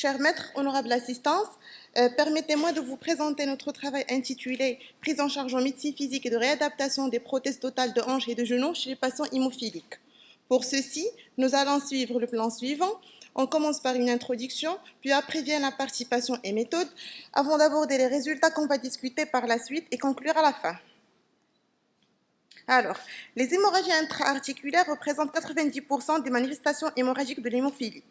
Chers maîtres, honorable assistance, permettez-moi de vous présenter notre travail intitulé « Prise en charge en médecine physique et de réadaptation des prothèses totales de hanches et de genoux chez les patients hémophiliques ». Pour ceci, nous allons suivre le plan suivant. On commence par une introduction, puis après vient la participation et méthode, avant d'aborder les résultats qu'on va discuter par la suite et conclure à la fin. Alors, les hémorragies intra-articulaires représentent 90% des manifestations hémorragiques de l'hémophilie.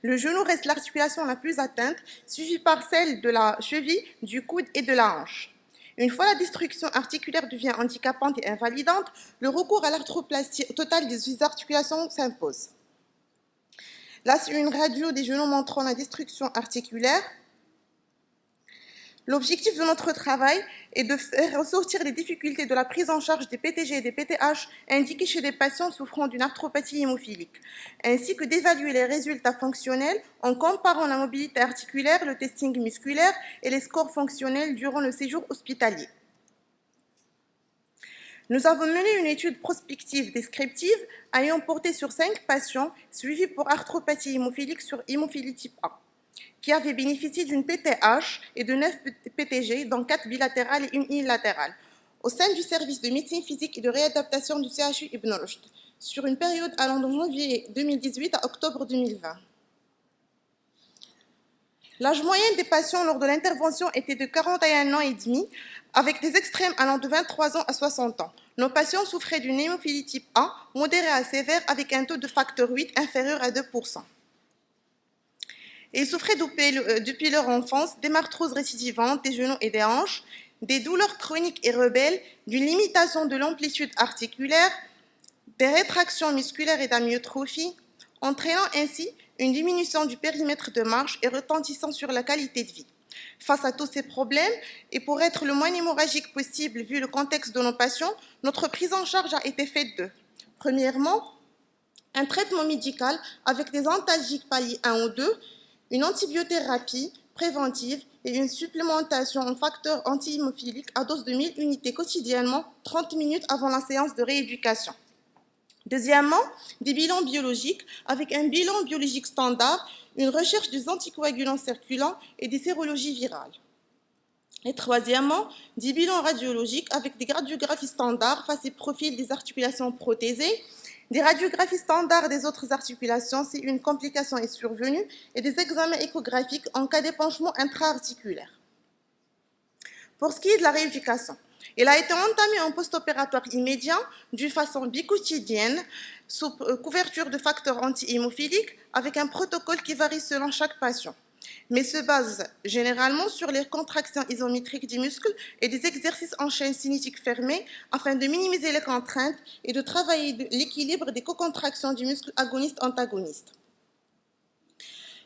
Le genou reste l'articulation la plus atteinte, suivie par celle de la cheville, du coude et de la hanche. Une fois la destruction articulaire devient handicapante et invalidante, le recours à l'arthroplastie totale des articulations s'impose. Là, c'est une radio des genoux montrant la destruction articulaire. L'objectif de notre travail est de faire ressortir les difficultés de la prise en charge des PTG et des PTH indiqués chez des patients souffrant d'une arthropathie hémophilique, ainsi que d'évaluer les résultats fonctionnels en comparant la mobilité articulaire, le testing musculaire et les scores fonctionnels durant le séjour hospitalier. Nous avons mené une étude prospective descriptive ayant porté sur 5 patients suivis pour arthropathie hémophilique sur hémophilie type A, qui avaient bénéficié d'une PTH et de 9 PTG, dont 4 bilatérales et une unilatérale, au sein du service de médecine physique et de réadaptation du CHU Ibn Rushd, sur une période allant de janvier 2018 à octobre 2020. L'âge moyen des patients lors de l'intervention était de 41 ans et demi, avec des extrêmes allant de 23 ans à 60 ans. Nos patients souffraient d'une hémophilie type A, modérée à sévère, avec un taux de facteur 8 inférieur à 2%. Ils souffraient depuis leur enfance d'hémarthrose récidivante des genoux et des hanches, des douleurs chroniques et rebelles, d'une limitation de l'amplitude articulaire, des rétractions musculaires et d'amyotrophie, entraînant ainsi une diminution du périmètre de marche et retentissant sur la qualité de vie. Face à tous ces problèmes, et pour être le moins hémorragique possible vu le contexte de nos patients, notre prise en charge a été faite de, premièrement, un traitement médical avec des antalgiques paliers 1 ou 2, une antibiothérapie préventive et une supplémentation en facteur anti-hémophilique à dose de 1000 unités quotidiennement, 30 minutes avant la séance de rééducation. Deuxièmement, des bilans biologiques avec un bilan biologique standard, une recherche des anticoagulants circulants et des sérologies virales. Et troisièmement, des bilans radiologiques avec des radiographies standards face et profil des articulations prothésées, des radiographies standards des autres articulations si une complication est survenue et des examens échographiques en cas d'épanchement intra-articulaire. Pour ce qui est de la rééducation, il a été entamé en post-opératoire immédiat d'une façon biquotidienne sous couverture de facteurs anti-hémophiliques avec un protocole qui varie selon chaque patient, mais se base généralement sur les contractions isométriques du muscle et des exercices en chaîne cinétique fermée afin de minimiser les contraintes et de travailler l'équilibre des co-contractions du muscle agoniste-antagoniste.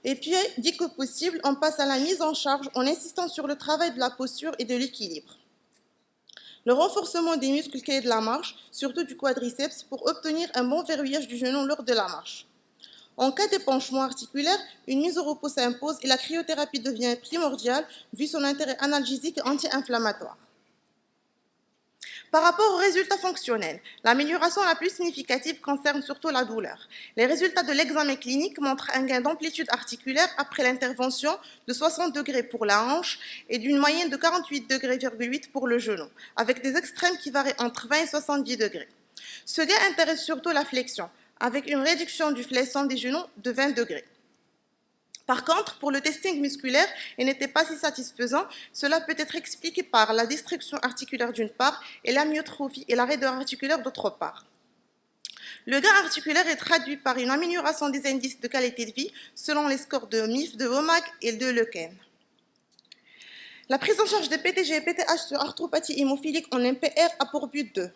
Et puis, dès que possible, on passe à la mise en charge en insistant sur le travail de la posture et de l'équilibre. Le renforcement des muscles clés de la marche, surtout du quadriceps, pour obtenir un bon verrouillage du genou lors de la marche. En cas d'épanchement articulaire, une mise au repos s'impose et la cryothérapie devient primordiale vu son intérêt analgésique et anti-inflammatoire. Par rapport aux résultats fonctionnels, l'amélioration la plus significative concerne surtout la douleur. Les résultats de l'examen clinique montrent un gain d'amplitude articulaire après l'intervention de 60 degrés pour la hanche et d'une moyenne de 48,8 degrés pour le genou, avec des extrêmes qui varient entre 20 et 70 degrés. Ce gain intéresse surtout la flexion, avec une réduction du fléchissement des genoux de 20 degrés. Par contre, pour le testing musculaire, il n'était pas si satisfaisant. Cela peut être expliqué par la destruction articulaire d'une part et l'amyotrophie et la raideur articulaire d'autre part. Le gain articulaire est traduit par une amélioration des indices de qualité de vie selon les scores de MIF, de WOMAC et de Lequen. La prise en charge des PTG et PTH sur arthropathie hémophilique en MPR a pour but de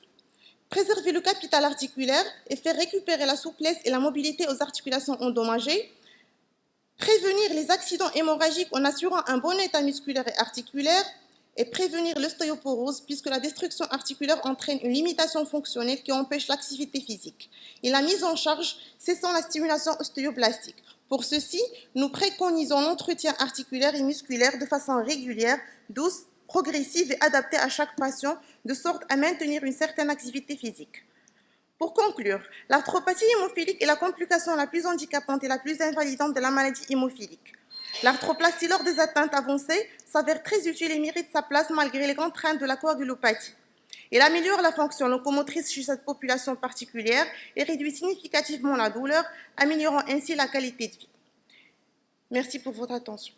préserver le capital articulaire et faire récupérer la souplesse et la mobilité aux articulations endommagées, prévenir les accidents hémorragiques en assurant un bon état musculaire et articulaire et prévenir l'ostéoporose puisque la destruction articulaire entraîne une limitation fonctionnelle qui empêche l'activité physique et la mise en charge cessant la stimulation ostéoblastique. Pour ceci, nous préconisons l'entretien articulaire et musculaire de façon régulière, douce, progressive et adaptée à chaque patient de sorte à maintenir une certaine activité physique. Pour conclure, l'arthropathie hémophilique est la complication la plus handicapante et la plus invalidante de la maladie hémophilique. L'arthroplastie lors des atteintes avancées s'avère très utile et mérite sa place malgré les contraintes de la coagulopathie. Il améliore la fonction locomotrice chez cette population particulière et réduit significativement la douleur, améliorant ainsi la qualité de vie. Merci pour votre attention.